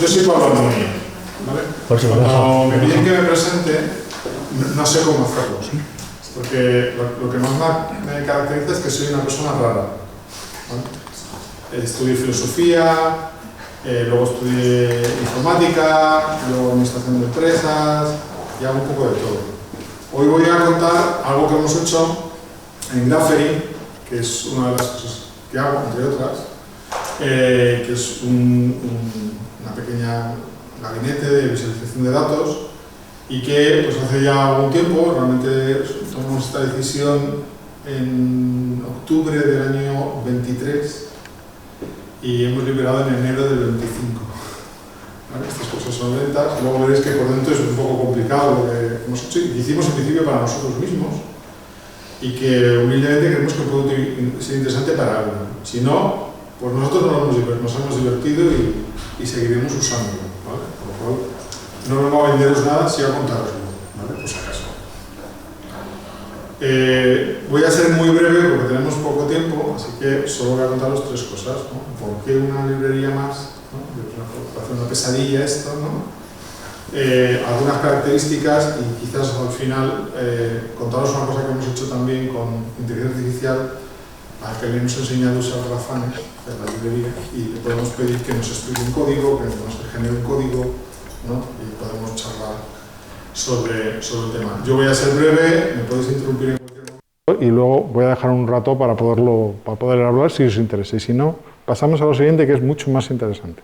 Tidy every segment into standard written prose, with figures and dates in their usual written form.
yo soy Pablo Antonio, ¿vale? Cuando me piden que me presente, no sé cómo hacerlo, porque lo que más me caracteriza es que soy una persona rara, ¿vale? Estudié filosofía, luego estudié informática, luego administración de empresas y hago un poco de todo. Hoy voy a contar algo que hemos hecho en Graphery, que es una de las cosas que hago, entre otras, que es una pequeña gabinete de visualización de datos y que pues, hace ya algún tiempo, realmente tomamos esta decisión en octubre del año 23 y hemos liberado en enero del 25. ¿Vale? Estas cosas son lentas, luego veréis que por dentro es un poco complicado lo que hemos hecho y que hicimos en principio para nosotros mismos y que humildemente creemos que puede ser interesante para alguien. Si no, pues nosotros nos hemos divertido y seguiremos usándolo, ¿vale? Por lo cual, no nos va a venderos nada, si a contaroslo, ¿vale? Pues acaso. Voy a ser muy breve porque tenemos poco tiempo, así que solo voy a contaros tres cosas, ¿no? ¿Por qué una librería más? ¿No? Parece una pesadilla esto, ¿no? Algunas características y quizás al final contaros una cosa que hemos hecho también con inteligencia artificial, a que le hemos enseñado a usar Grafana en la librería y le podemos pedir que nos explique un código, que nos genere un código, ¿no? Y podemos charlar sobre el tema. Yo voy a ser breve, me podéis interrumpir en cualquier momento y luego voy a dejar un rato para poder hablar si os interesa y si no, pasamos a lo siguiente que es mucho más interesante.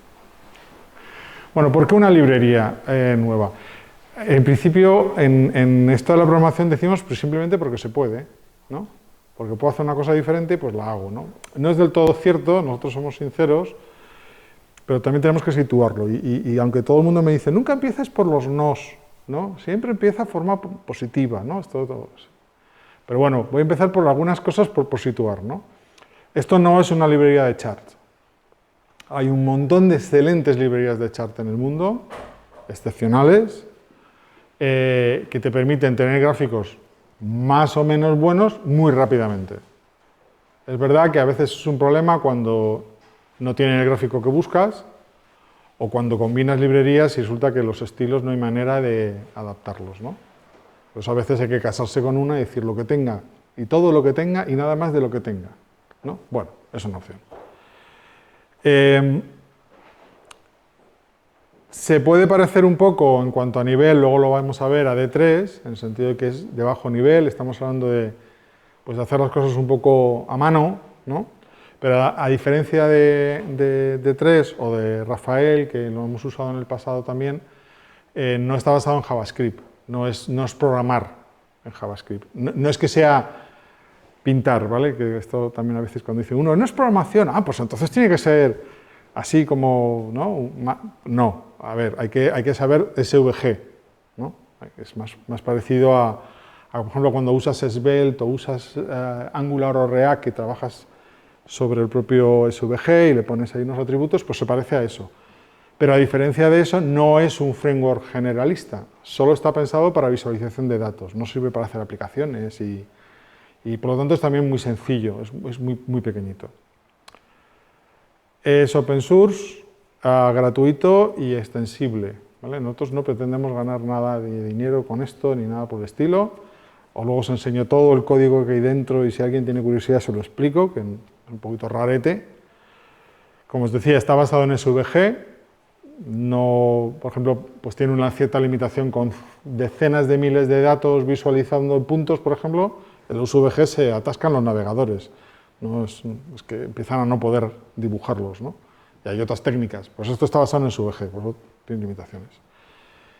Bueno, ¿por qué una librería nueva? En principio, en esto de la programación decimos pues simplemente porque se puede, ¿no? Porque puedo hacer una cosa diferente, pues la hago, ¿no? No es del todo cierto, nosotros somos sinceros, pero también tenemos que situarlo. Y aunque todo el mundo me dice, nunca empieces por los nos, ¿no? Siempre empieza de forma positiva, ¿no? Todo. Pero bueno, voy a empezar por algunas cosas por situar, ¿no? Esto no es una librería de charts. Hay un montón de excelentes librerías de chart en el mundo, excepcionales, que te permiten tener gráficos más o menos buenos muy rápidamente. Es verdad que a veces es un problema cuando no tienen el gráfico que buscas o cuando combinas librerías y resulta que los estilos no hay manera de adaptarlos, ¿no? Pues a veces hay que casarse con una y decir lo que tenga y todo lo que tenga y nada más de lo que tenga, ¿no? Bueno, es una opción. Se puede parecer un poco en cuanto a nivel, luego lo vamos a ver, a D3, en el sentido de que es de bajo nivel, estamos hablando de, pues, de hacer las cosas un poco a mano, ¿no? Pero a diferencia de D3 o de Rafael, que lo hemos usado en el pasado también, no está basado en JavaScript, no es programar en JavaScript. No es que sea pintar, ¿vale? Que esto también a veces cuando dice uno, no es programación, pues entonces tiene que ser así como, ¿no? No, a ver, hay que saber SVG, ¿no? Es más parecido a, por ejemplo, cuando usas Svelte o usas Angular o React, que trabajas sobre el propio SVG y le pones ahí unos atributos, pues se parece a eso. Pero a diferencia de eso, no es un framework generalista, solo está pensado para visualización de datos, no sirve para hacer aplicaciones y por lo tanto es también muy sencillo, es muy pequeñito. Es open source, gratuito y extensible, ¿vale? Nosotros no pretendemos ganar nada de dinero con esto ni nada por el estilo. O luego os enseño todo el código que hay dentro y si alguien tiene curiosidad se lo explico, que es un poquito rarete. Como os decía, está basado en SVG. No, por ejemplo, pues tiene una cierta limitación con decenas de miles de datos visualizando puntos, por ejemplo. En los SVG se atascan los navegadores. ¿No? Es que empiezan a no poder dibujarlos, ¿no? Y hay otras técnicas. Pues esto está basado en SVG, por eso tiene limitaciones.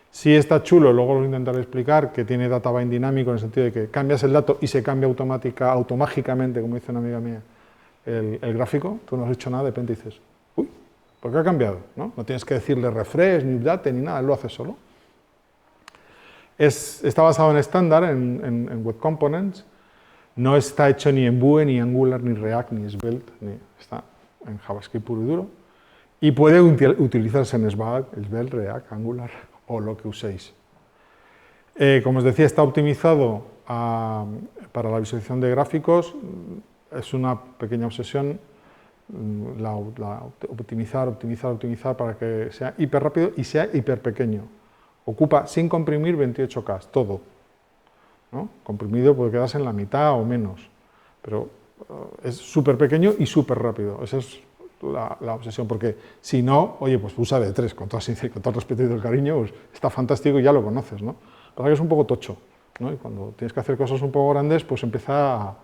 Sí está chulo, luego lo intentaré explicar, que tiene data bind dinámico en el sentido de que cambias el dato y se cambia automágicamente, como dice una amiga mía, el gráfico. Tú no has hecho nada, de repente dices, uy, ¿por qué ha cambiado? ¿No? No tienes que decirle refresh, ni update, ni nada, él lo hace solo. Está basado en estándar, en Web Components. No está hecho ni en Vue, ni Angular, ni React, ni Svelte, está en JavaScript puro y duro. Y puede utilizarse en Svelte, React, Angular o lo que uséis. Como os decía, está optimizado para la visualización de gráficos. Es una pequeña obsesión optimizar para que sea hiper rápido y sea hiper pequeño. Ocupa, sin comprimir, 28K, todo, ¿no? Comprimido puede quedarse en la mitad o menos, pero es súper pequeño y súper rápido. Esa es la obsesión, porque si no, oye, pues usa de 3, con todo el respeto y el cariño, pues está fantástico y ya lo conoces, ¿no? Pasa que es un poco tocho, ¿no? Y cuando tienes que hacer cosas un poco grandes, pues empieza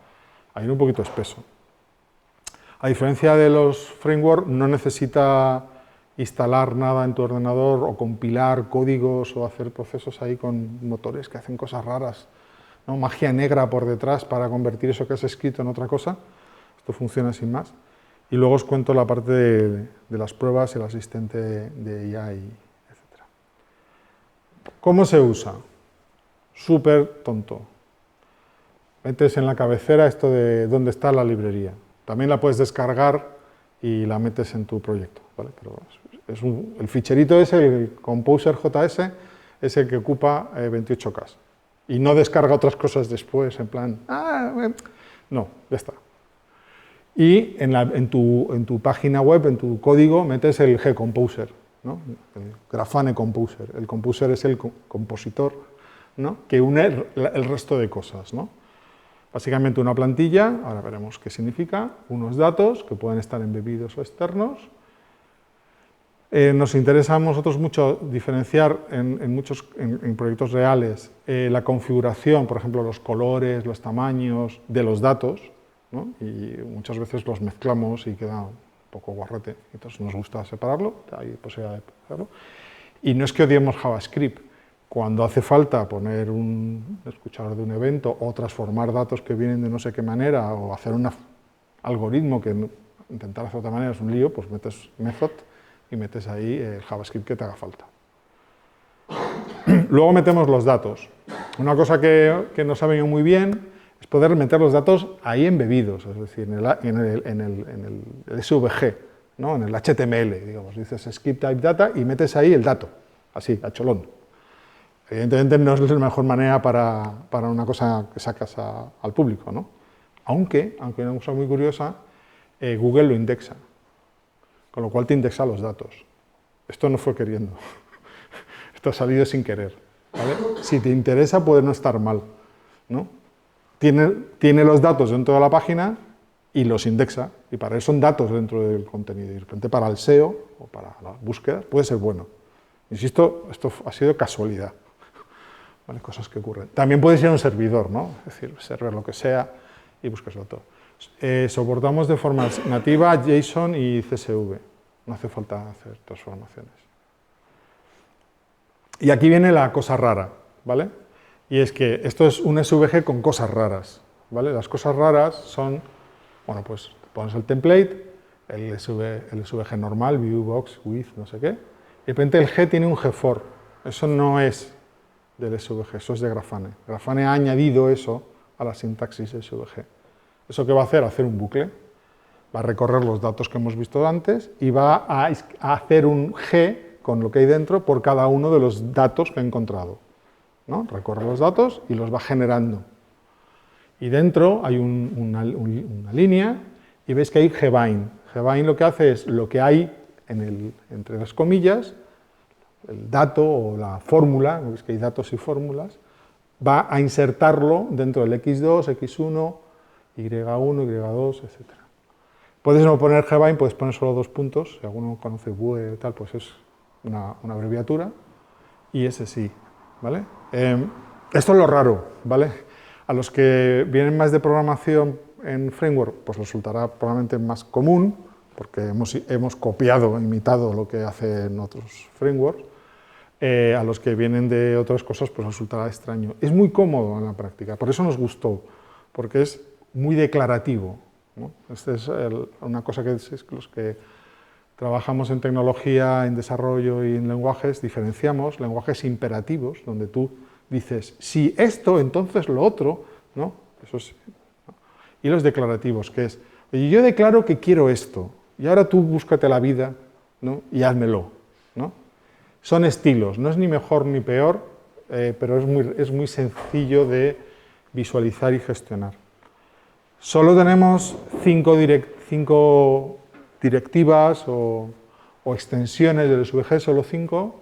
a ir un poquito espeso. A diferencia de los frameworks, no necesita instalar nada en tu ordenador o compilar códigos o hacer procesos ahí con motores que hacen cosas raras, ¿no? Magia negra por detrás para convertir eso que has escrito en otra cosa. Esto funciona sin más. Y luego os cuento la parte de las pruebas, el asistente de IA, etc. ¿Cómo se usa? Súper tonto. Metes en la cabecera esto de dónde está la librería. También la puedes descargar y la metes en tu proyecto, ¿vale? Pero el ficherito ese, el Composer.js, es el que ocupa 28K. Y no descarga otras cosas después, en plan, no, ya está. Y en tu página web, en tu código, metes el G-Composer, ¿no? El Grafane Composer. El Composer es el compositor, ¿no? Que une el resto de cosas, ¿no? Básicamente una plantilla, ahora veremos qué significa, unos datos que pueden estar embebidos o externos. Nos interesa a nosotros mucho diferenciar en proyectos reales la configuración, por ejemplo, los colores, los tamaños de los datos, ¿no? Y muchas veces los mezclamos y queda un poco guarrete, entonces nos gusta separarlo, hay posibilidad de hacerlo. Y no es que odiemos JavaScript. Cuando hace falta poner un escuchador de un evento o transformar datos que vienen de no sé qué manera o hacer un algoritmo que intentar hacer de otra manera es un lío, pues metes method y metes ahí el JavaScript que te haga falta. Luego metemos los datos. Una cosa que nos ha venido muy bien es poder meter los datos ahí embebidos, es decir, en el SVG, ¿no? En el HTML, digamos. Dices script type data y metes ahí el dato, así, a cholón. Evidentemente no es la mejor manera para una cosa que sacas al público, ¿no? Aunque una cosa muy curiosa, Google lo indexa, con lo cual te indexa los datos. Esto no fue queriendo, esto ha salido sin querer, ¿vale? Si te interesa puede no estar mal, ¿no? Tiene los datos dentro de la página y los indexa, y para eso son datos dentro del contenido, y de repente para el SEO o para las búsquedas puede ser bueno. Insisto, esto ha sido casualidad. ¿Vale? Cosas que ocurren. También puede ser un servidor, ¿no? Es decir, server lo que sea y buscas todo. Soportamos de forma nativa JSON y CSV. No hace falta hacer transformaciones. Y aquí viene la cosa rara, ¿vale? Y es que esto es un SVG con cosas raras, ¿vale? Las cosas raras son, bueno, pues pones el template, el SVG normal, view, box, with, no sé qué, y de repente el G tiene un GFOR. Eso no es del SVG, eso es de Grafane. Grafane ha añadido eso a la sintaxis SVG. ¿Eso qué va a hacer? Hacer un bucle. Va a recorrer los datos que hemos visto antes y va a hacer un G con lo que hay dentro por cada uno de los datos que ha encontrado, ¿no? Recorre los datos y los va generando. Y dentro hay una línea y veis que hay gbind. Gbind lo que hace es lo que hay entre las comillas, el dato o la fórmula, veis que hay datos y fórmulas, va a insertarlo dentro del x2, x1, y1, y2, etc. Puedes no poner gbind, puedes poner solo 2 puntos, si alguno conoce BUE tal, pues es una abreviatura, y ese sí, ¿vale? Esto es lo raro, ¿vale? A los que vienen más de programación en framework, pues resultará probablemente más común, porque hemos copiado, imitado lo que hacen otros frameworks. A los que vienen de otras cosas, pues resultará extraño. Es muy cómodo en la práctica, por eso nos gustó, porque es muy declarativo, ¿no? Esta es una cosa que los que trabajamos en tecnología, en desarrollo y en lenguajes, diferenciamos lenguajes imperativos, donde tú dices, si esto, entonces lo otro, ¿no? Eso es, ¿no? Y los declarativos, que es, oye, yo declaro que quiero esto, y ahora tú búscate la vida, ¿no? Y házmelo, ¿no? Son estilos, no es ni mejor ni peor, pero es muy sencillo de visualizar y gestionar. Solo tenemos 5 directivas o extensiones del SVG, solo 5,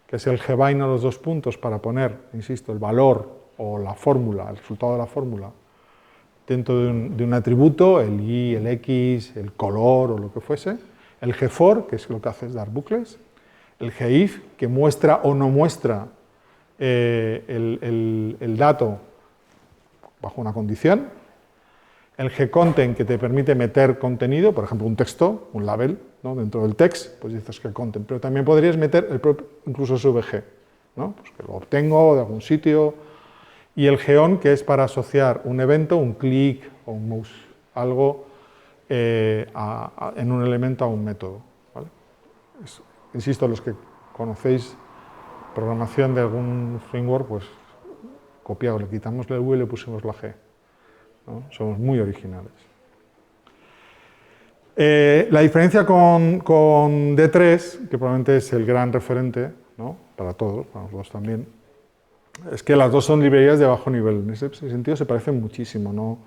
que es el gbind a los 2 puntos para poner, insisto, el valor o la fórmula, el resultado de la fórmula, dentro de un atributo, el y, el x, el color o lo que fuese, el gfor, que es lo que hace es dar bucles, el gif, que muestra o no muestra el dato bajo una condición, el gcontent, que te permite meter contenido, por ejemplo, un texto, un label, ¿no? Dentro del text, pues dices gcontent, pero también podrías meter el propio, incluso SVG, ¿no? Pues que lo obtengo de algún sitio, y el geon, que es para asociar un evento, un click o un mouse, algo en un elemento a un método, ¿vale? Insisto, los que conocéis programación de algún framework, pues copiado, le quitamos la U y le pusimos la G, ¿no? Somos muy originales. La diferencia con D3, que probablemente es el gran referente, ¿no? Para todos, para nosotros también, es que las dos son librerías de bajo nivel. En ese sentido se parecen muchísimo, ¿no?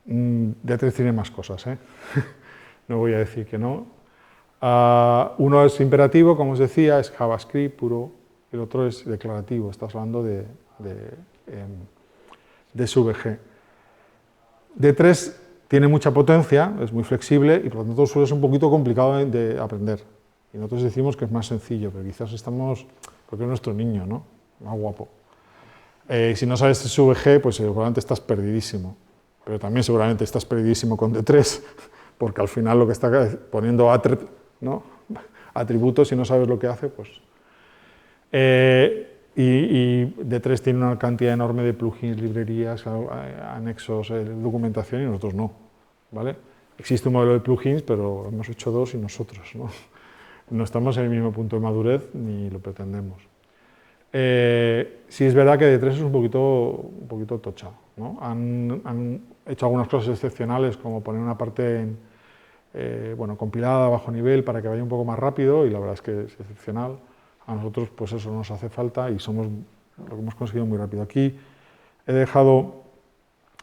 D3 tiene más cosas, ¿eh? No voy a decir que no. Uno es imperativo, como os decía, es JavaScript puro, y el otro es declarativo, estás hablando de SVG. D3 tiene mucha potencia, es muy flexible y por lo tanto suele ser un poquito complicado de aprender. Y nosotros decimos que es más sencillo, pero quizás estamos, porque es nuestro niño, ¿no? Más guapo. Si no sabes SVG, pues seguramente estás perdidísimo. Pero también seguramente estás perdidísimo con D3, porque al final lo que está poniendo ¿no? atributos y no sabes lo que hace, pues... y D3 tiene una cantidad enorme de plugins, librerías, anexos, documentación, y nosotros no, ¿vale? Existe un modelo de plugins, pero hemos hecho 2 y nosotros, ¿no? No estamos en el mismo punto de madurez ni lo pretendemos. Sí es verdad que D3 es un poquito tocha, ¿no? Han hecho algunas cosas excepcionales, como poner una parte bueno, compilada a bajo nivel para que vaya un poco más rápido, y la verdad es que es excepcional. A nosotros pues eso nos hace falta y somos lo que hemos conseguido muy rápido. Aquí he dejado,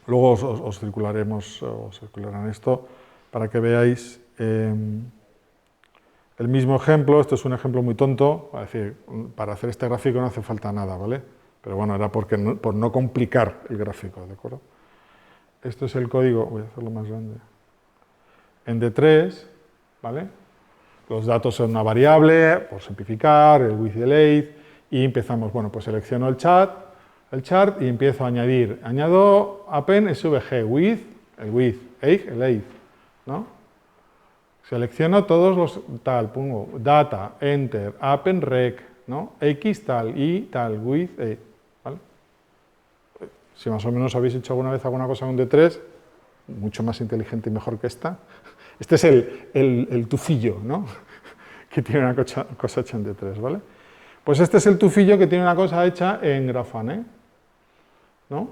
luego os circularán esto para que veáis el mismo ejemplo. Esto es un ejemplo muy tonto, es decir, para hacer este gráfico no hace falta nada, ¿vale? Pero bueno, era por no complicar el gráfico, ¿de acuerdo? Esto es el código, voy a hacerlo más grande, en D3, ¿vale? Los datos son una variable, por simplificar, el width y el height, y empezamos, bueno, pues selecciono el chart y empiezo a añadir. Añado append svg, width, el width, height, el height, ¿no? Selecciono todos los tal, pongo data, enter, append rec, ¿no? X tal, y tal, width, ¿vale? Si más o menos habéis hecho alguna vez alguna cosa con D3, mucho más inteligente y mejor que esta. Este es el tufillo, ¿no? Que tiene una cosa hecha en D3, ¿vale? Pues este es el tufillo que tiene una cosa hecha en Grafana, ¿no?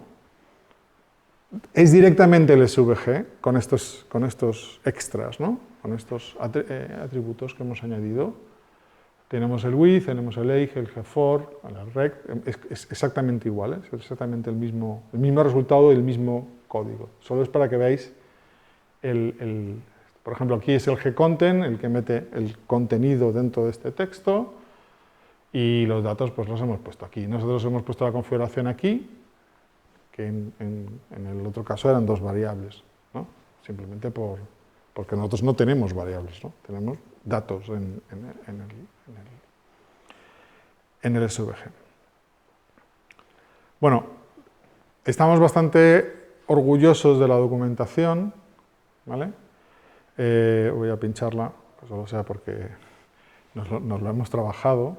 Es directamente el SVG con estos extras, ¿no? Con estos atributos que hemos añadido. Tenemos el width, tenemos el age, el gfor, el rec, es exactamente igual, ¿eh? Es exactamente el mismo resultado y el mismo código. Solo es para que veáis por ejemplo, aquí es el gcontent, el que mete el contenido dentro de este texto, y los datos pues los hemos puesto aquí. Nosotros hemos puesto la configuración aquí, que en el otro caso eran 2 variables, ¿no? Simplemente porque nosotros no tenemos variables, ¿no? Tenemos datos en el SVG. Bueno, estamos bastante orgullosos de la documentación, ¿vale? Voy a pincharla, pues solo sea porque nos lo hemos trabajado,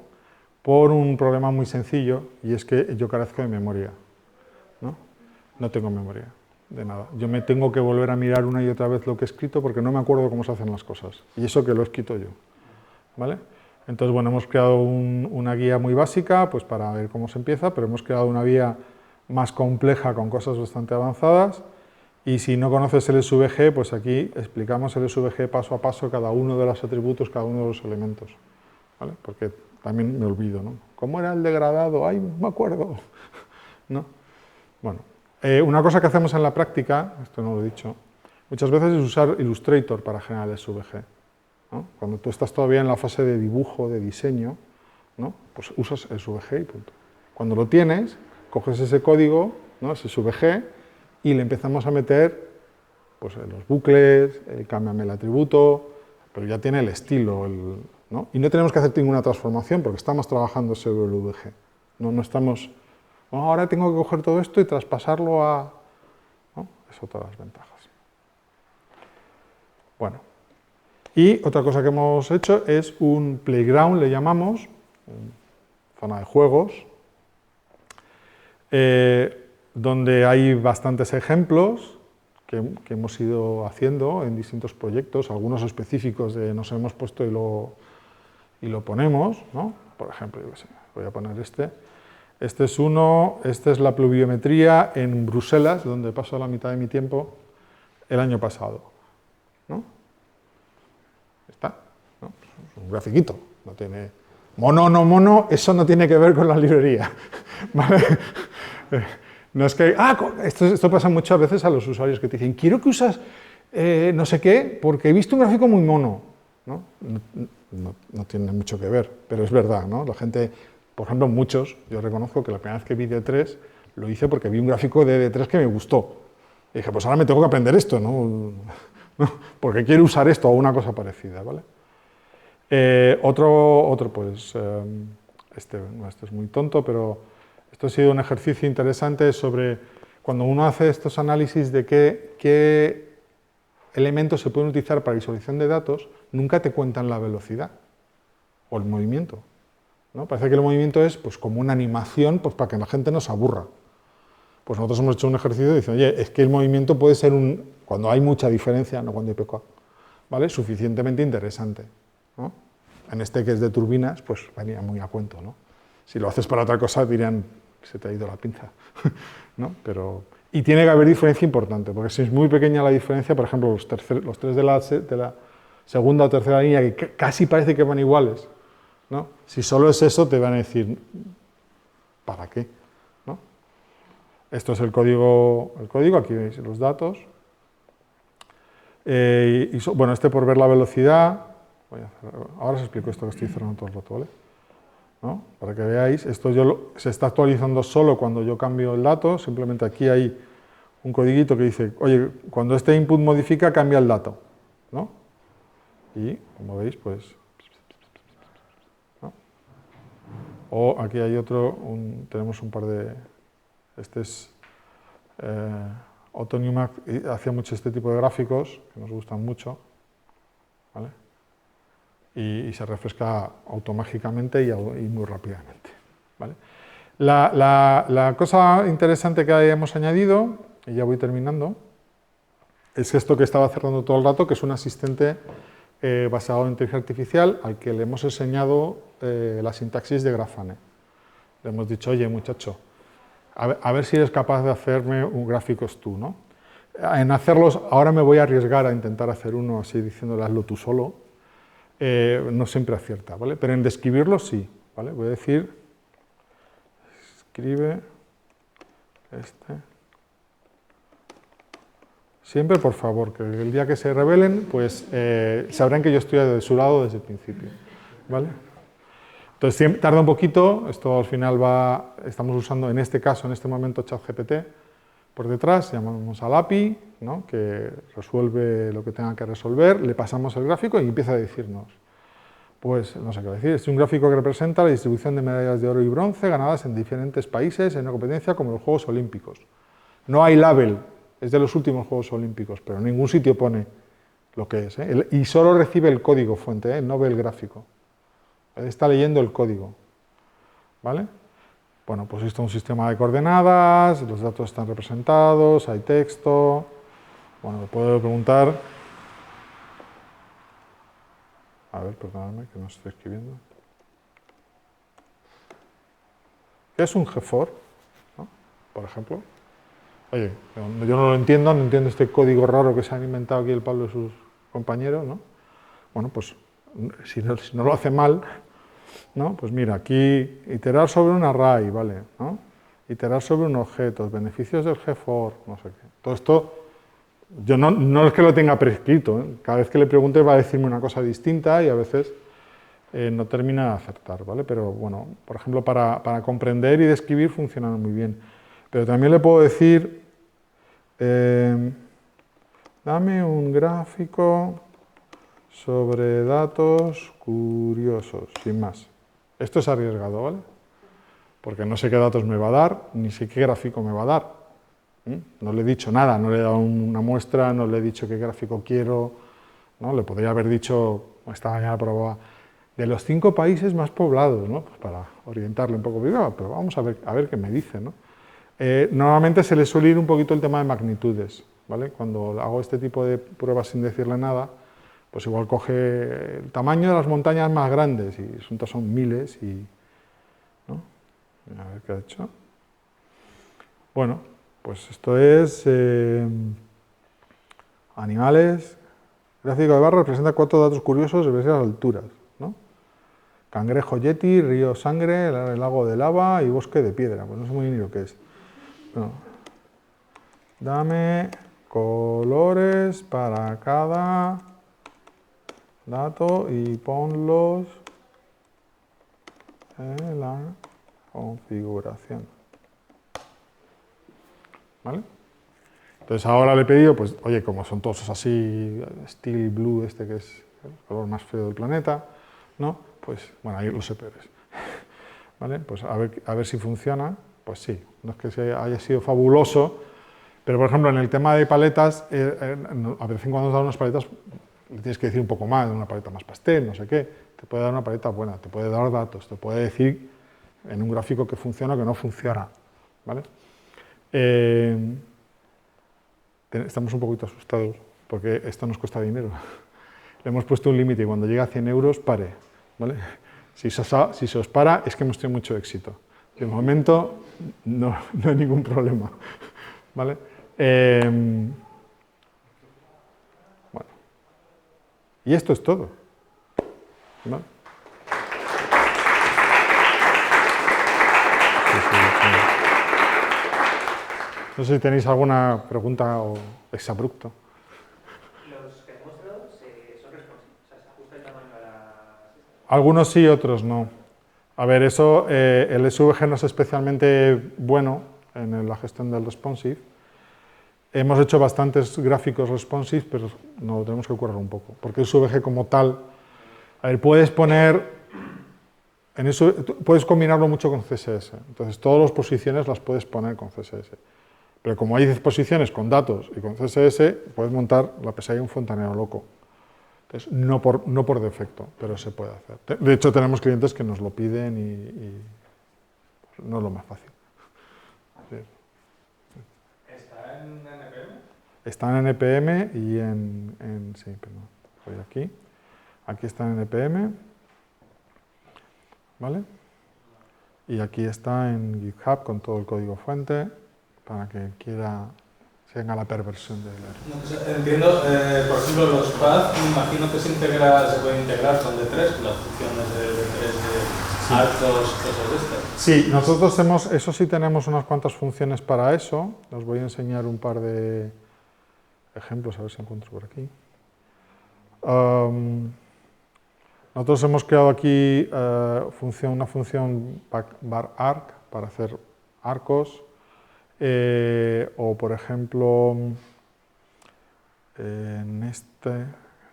por un problema muy sencillo, y es que yo carezco de memoria, ¿no? No tengo memoria de nada. Yo me tengo que volver a mirar una y otra vez lo que he escrito porque no me acuerdo cómo se hacen las cosas, y eso que lo he escrito yo, ¿vale? Entonces, bueno, hemos creado una guía muy básica, pues para ver cómo se empieza, pero hemos creado una guía más compleja con cosas bastante avanzadas. Y si no conoces el SVG, pues aquí explicamos el SVG paso a paso, cada uno de los atributos, cada uno de los elementos, ¿vale? Porque también me olvido, ¿no? ¿Cómo era el degradado? ¡Ay, no me acuerdo! ¿No? Bueno, una cosa que hacemos en la práctica, esto no lo he dicho, muchas veces es usar Illustrator para generar el SVG, ¿no? Cuando tú estás todavía en la fase de dibujo, de diseño, ¿no? Pues usas el SVG y punto. Cuando lo tienes, coges ese código, ¿no? Ese SVG, y le empezamos a meter pues, los bucles, cámbiame el atributo, pero ya tiene el estilo, ¿no? Y no tenemos que hacer ninguna transformación porque estamos trabajando sobre el VG. No estamos, ahora tengo que coger todo esto y traspasarlo a... ¿no? Es otra de las ventajas. Bueno, y otra cosa que hemos hecho es un playground, le llamamos, zona de juegos, donde hay bastantes ejemplos que hemos ido haciendo en distintos proyectos, algunos específicos de nos hemos puesto y lo ponemos, ¿no? Por ejemplo, yo qué sé, voy a poner este. Este es uno, esta es la pluviometría en Bruselas, donde paso la mitad de mi tiempo el año pasado, ¿no? Está, ¿no? Es un grafiquito, no tiene... Mono o no mono, eso no tiene que ver con la librería, ¿vale? No es que, esto pasa muchas veces a los usuarios que te dicen, quiero que usas no sé qué, porque he visto un gráfico muy mono, ¿no? No tiene mucho que ver, pero es verdad, ¿no? La gente, por ejemplo, muchos, yo reconozco que la primera vez que vi D3, lo hice porque vi un gráfico de D3 que me gustó. Y dije, pues ahora me tengo que aprender esto, ¿no? Porque quiero usar esto o una cosa parecida, ¿vale? Otro pues, este es muy tonto, pero esto ha sido un ejercicio interesante sobre cuando uno hace estos análisis de qué elementos se pueden utilizar para visualización de datos, nunca te cuentan la velocidad o el movimiento, ¿no? Parece que el movimiento es pues, como una animación pues, para que la gente no se aburra. Pues nosotros hemos hecho un ejercicio diciendo, oye, es que el movimiento puede ser, cuando hay mucha diferencia, no cuando hay poca, ¿vale? Suficientemente interesante, ¿no? En este que es de turbinas, pues venía muy a cuento, ¿no? Si lo haces para otra cosa, dirían que se te ha ido la pinza, ¿no? Y tiene que haber diferencia importante, porque si es muy pequeña la diferencia, por ejemplo, los tres de la segunda o tercera línea, que casi parece que van iguales, ¿no? Si solo es eso, te van a decir, ¿para qué? ¿No? Esto es el código, aquí veis los datos. Bueno, por ver la velocidad, ahora os explico esto que estoy cerrando todo el rato, ¿vale? ¿No? Para que veáis, esto se está actualizando solo cuando yo cambio el dato, simplemente aquí hay un codiguito que dice, oye, cuando este input modifica, cambia el dato, ¿no? Y, como veis, pues... ¿no? O aquí hay otro, tenemos un par de... Este es... Otto Newmark hacía mucho este tipo de gráficos, que nos gustan mucho, ¿vale? Y se refresca automágicamente y muy rápidamente, ¿vale? La cosa interesante que hemos añadido, y ya voy terminando, es esto que estaba cerrando todo el rato, que es un asistente basado en inteligencia artificial al que le hemos enseñado la sintaxis de Grafana. Le hemos dicho, oye, muchacho, a ver si eres capaz de hacerme un gráficos tú, ¿no? En hacerlos, ahora me voy a arriesgar a intentar hacer uno así diciéndole hazlo tú solo. No siempre acierta, ¿vale? Pero en describirlo sí, ¿vale? Voy a decir, escribe este. Siempre, por favor, que el día que se rebelen, pues sabrán que yo estoy de su lado desde el principio, ¿vale? Entonces tarda un poquito, esto al final estamos usando en este caso, en este momento, ChatGPT por detrás, llamamos al API, ¿no? Que resuelve lo que tenga que resolver, le pasamos el gráfico y empieza a decirnos, pues no sé qué decir, es un gráfico que representa la distribución de medallas de oro y bronce ganadas en diferentes países en una competencia como los Juegos Olímpicos. No hay label, es de los últimos Juegos Olímpicos, pero en ningún sitio pone lo que es, ¿eh? Y solo recibe el código fuente, ¿eh? No ve el gráfico. Está leyendo el código, ¿vale? Bueno, pues esto es un sistema de coordenadas, los datos están representados, hay texto. Bueno, le puedo preguntar... A ver, perdóname, que no estoy escribiendo. ¿Qué es un GFOR? ¿No? Por ejemplo. Oye, yo no lo entiendo, no entiendo este código raro que se han inventado aquí el Pablo y sus compañeros, ¿no? Bueno, pues si no lo hace mal, ¿no? Pues mira, aquí iterar sobre un array, ¿vale? ¿No? Iterar sobre un objeto, beneficios del GFOR, no sé qué. Todo esto Yo no es que lo tenga prescrito, ¿eh? Cada vez que le pregunte va a decirme una cosa distinta y a veces no termina de acertar, ¿vale? Pero bueno, por ejemplo, para comprender y describir funcionan muy bien. Pero también le puedo decir, dame un gráfico sobre datos curiosos, sin más. Esto es arriesgado, ¿vale? Porque no sé qué datos me va a dar, ni sé qué gráfico me va a dar. No le he dicho nada, no le he dado una muestra, no le he dicho qué gráfico quiero, ¿no? Le podría haber dicho, esta mañana probaba, de los 5 países más poblados, ¿no? Pues para orientarle un poco, pero vamos a ver qué me dice, ¿no? Normalmente se le suele ir un poquito el tema de magnitudes, ¿vale? Cuando hago este tipo de pruebas sin decirle nada, pues igual coge el tamaño de las montañas más grandes, y son miles, y, ¿no? A ver qué ha hecho. Bueno, pues esto es animales. Gráfico de barra representa 4 datos curiosos de diversas alturas, ¿no? Cangrejo yeti, río sangre, el lago de lava y bosque de piedra. Pues no sé muy bien ni lo que es. No. Dame colores para cada dato y ponlos en la configuración. ¿Vale? Entonces ahora le he pedido, pues, oye, como son todos así, steel blue, este que es el color más feo del planeta, ¿no? Pues, bueno, ahí los peores. ¿Vale? Pues a ver si funciona. Pues sí, no es que haya sido fabuloso, pero por ejemplo en el tema de paletas, a veces cuando nos dan unas paletas, le tienes que decir un poco más, una paleta más pastel, no sé qué, te puede dar una paleta buena, te puede dar datos, te puede decir en un gráfico que funciona o que no funciona, ¿vale? Estamos un poquito asustados, porque esto nos cuesta dinero. Le hemos puesto un límite y cuando llega a 100 euros, pare, ¿vale? Si se os para, es que hemos tenido mucho éxito. De momento, no hay ningún problema, ¿vale? Bueno. Y esto es todo, ¿vale? No sé si tenéis alguna pregunta o exabrupto. Los que has mostrado son responsive, o sea, se ajusta el tamaño a las... Algunos sí, otros no. A ver, eso, el SVG no es especialmente bueno en la gestión del responsive. Hemos hecho bastantes gráficos responsive, pero nos lo tenemos que currar un poco, porque el SVG como tal, a ver, puedes combinarlo mucho con CSS. Entonces, todas las posiciones las puedes poner con CSS. Pero como hay posiciones con datos y con CSS, puedes montar la pesadilla de un fontanero loco. Entonces, no por defecto, pero se puede hacer. De hecho, tenemos clientes que nos lo piden y no es lo más fácil. Sí. ¿Está en NPM? Está en NPM y sí, perdón, voy aquí. Aquí está en NPM, ¿vale? Y aquí está en GitHub con todo el código fuente para que se haga la perversión de leer. Entiendo, por ejemplo, los paths, me imagino que se puede integrar con D3, las funciones de D3 de altos, cosas de estas. Sí, nosotros eso sí tenemos unas cuantas funciones para eso. Os voy a enseñar un par de ejemplos, a ver si encuentro por aquí. Nosotros hemos creado aquí una función varArc para hacer arcos, o por ejemplo,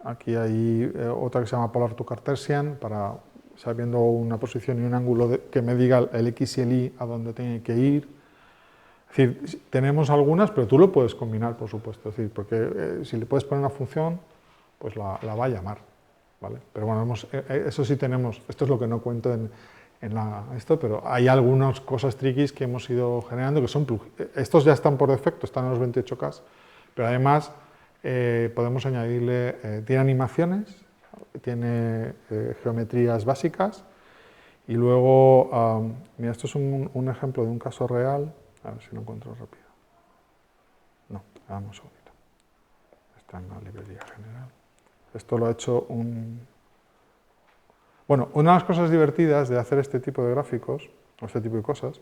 aquí hay otra que se llama Polar to Cartesian, para sabiendo una posición y un ángulo que me diga el X y el Y a dónde tiene que ir. Es decir, tenemos algunas, pero tú lo puedes combinar, por supuesto, es decir, porque si le puedes poner una función, pues la va a llamar, ¿vale? Pero bueno, eso sí tenemos, esto es lo que no cuento en esto, pero hay algunas cosas triquis que hemos ido generando, que son estos ya están por defecto, están en los 28K, pero además podemos añadirle, tiene animaciones, tiene geometrías básicas, y luego, mira, esto es un ejemplo de un caso real, a ver si lo encuentro rápido. No, dame un segundito. Está en la librería general. Esto lo ha hecho Bueno, una de las cosas divertidas de hacer este tipo de gráficos, o este tipo de cosas,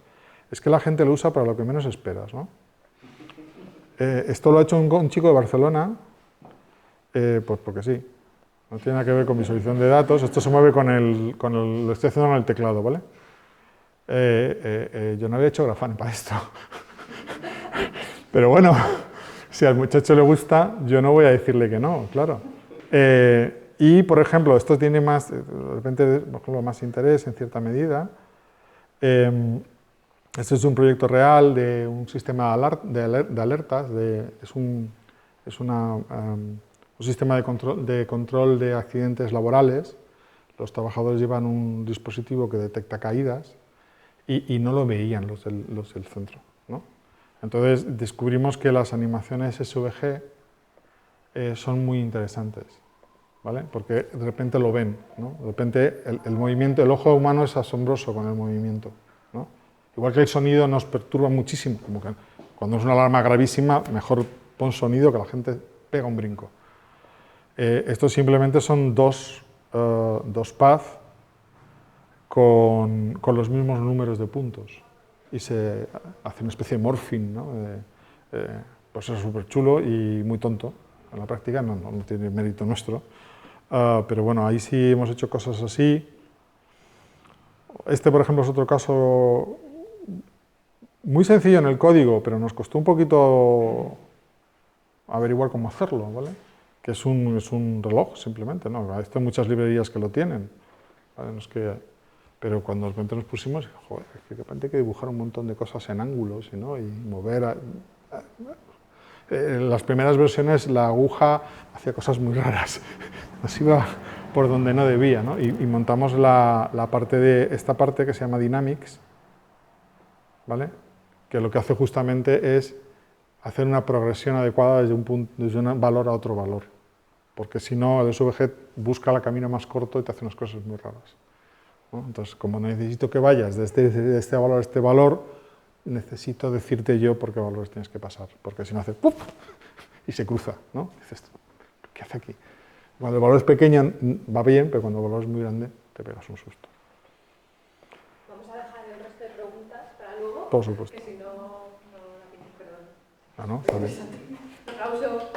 es que la gente lo usa para lo que menos esperas, ¿no? Esto lo ha hecho un chico de Barcelona, pues porque sí. No tiene nada que ver con visualización de datos. Esto se mueve lo estoy haciendo en el teclado, ¿vale? Yo no había hecho Grafana para esto. Pero bueno, si al muchacho le gusta, yo no voy a decirle que no, claro. Y, por ejemplo, esto tiene más, de repente, por ejemplo, más interés en cierta medida. Este es un proyecto real de un sistema de alertas, es un sistema de control de accidentes laborales. Los trabajadores llevan un dispositivo que detecta caídas y no lo veían los del centro, ¿no? Entonces descubrimos que las animaciones SVG son muy interesantes, ¿vale? Porque de repente lo ven, ¿no? De repente el movimiento, el ojo humano es asombroso con el movimiento, ¿no? Igual que el sonido nos perturba muchísimo, como que cuando es una alarma gravísima, mejor pon sonido que la gente pega un brinco. Estos simplemente son dos paths con los mismos números de puntos y se hace una especie de morphing, ¿no? Pues es súper chulo y muy tonto. En la práctica no tiene mérito nuestro, pero bueno, ahí sí hemos hecho cosas así. Este, por ejemplo, es otro caso muy sencillo en el código, pero nos costó un poquito averiguar cómo hacerlo, ¿vale? Que es un reloj, simplemente, ¿no? Esto hay muchas librerías que lo tienen, ¿vale? No es que, pero cuando de repente nos pusimos, joder, es que de repente hay que dibujar un montón de cosas en ángulos, ¿no? Y mover... En las primeras versiones la aguja hacía cosas muy raras, nos iba por donde no debía, ¿no? Y montamos esta parte que se llama Dynamics, ¿vale? Que lo que hace justamente es hacer una progresión adecuada desde un valor a otro valor, porque si no el SVG busca el camino más corto y te hace unas cosas muy raras, ¿no? Entonces, como necesito que vayas de este valor a este valor, necesito decirte yo por qué valores tienes que pasar, porque si no hace ¡pup! Y se cruza, ¿no? Dices, ¿qué hace aquí? Cuando el valor es pequeño va bien, pero cuando el valor es muy grande te pegas un susto. Vamos a dejar el resto de preguntas para luego, Por supuesto. que si no, no la tienes, perdón. Ah, ¿no? Está bien. Un aplauso.